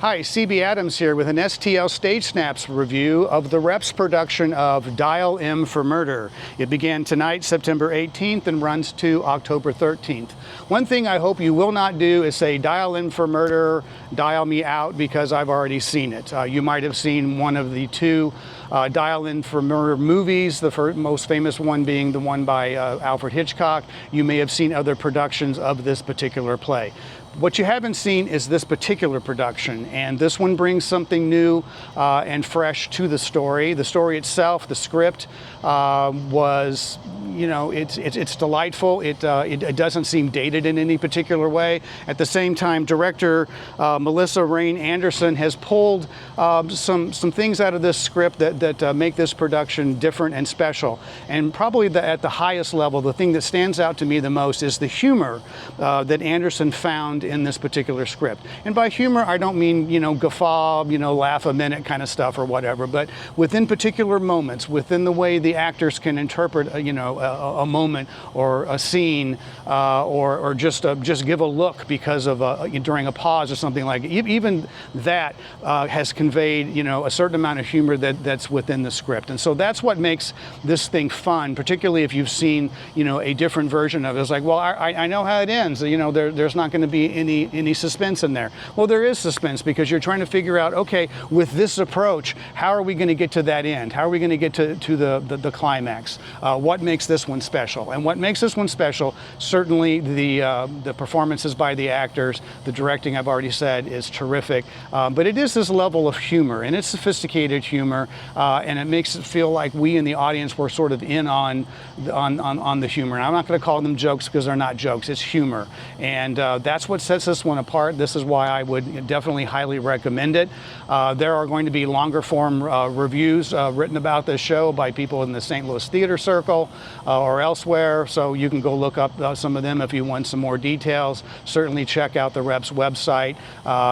Hi, CB Adams here with an STL Stage Snaps review of the Reps production of Dial M for Murder. It began tonight, September 18th, and runs to October 13th. One thing I hope you will not do is say Dial M for Murder, dial me out, because I've already seen it. You might have seen one of the two Dial M for Murder movies, the most famous one being the one by Alfred Hitchcock. You may have seen other productions of this particular play. What you haven't seen is this particular production, and this one brings something new and fresh to the story. The story itself, the script, was, you know, it's delightful. It doesn't seem dated in any particular way. At the same time, director Melissa Rain Anderson has pulled some things out of this script that make this production different and special. And probably at the highest level, the thing that stands out to me the most is the humor that Anderson found in this particular script. And by humor, I don't mean, you know, guffaw, you know, laugh a minute kind of stuff or whatever, but within particular moments, within the way the actors can interpret, you know, a moment or a scene, or just give a look because of during a pause or something like it. Even that has conveyed, you know, a certain amount of humor that's within the script. And so that's what makes this thing fun, particularly if you've seen, you know, a different version of it. It's like, well, I know how it ends. You know, there's not going to be any suspense in there. Well, there is suspense because you're trying to figure out, okay, with this approach, how are we going to get to that end? How are we going to get to the climax? What makes this one special? And what makes this one special, certainly the performances by the actors, the directing, I've already said, is terrific. But it is this level of humor, and it's sophisticated humor, and it makes it feel like we in the audience were sort of in on the humor. And I'm not going to call them jokes because they're not jokes. It's humor, and that's what sets this one apart. This is why I would definitely highly recommend it. There are going to be longer form reviews written about this show by people in the St. Louis Theater Circle or elsewhere, so you can go look up some of them if you want some more details. Certainly check out the Reps website.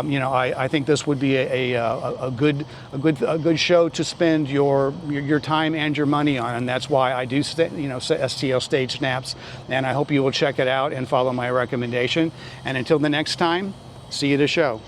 You know, I think this would be a good show to spend your time and your money on, and that's why I do, you know, STL Stage Snaps, and I hope you will check it out and follow my recommendation. And until the next time, see you at the show.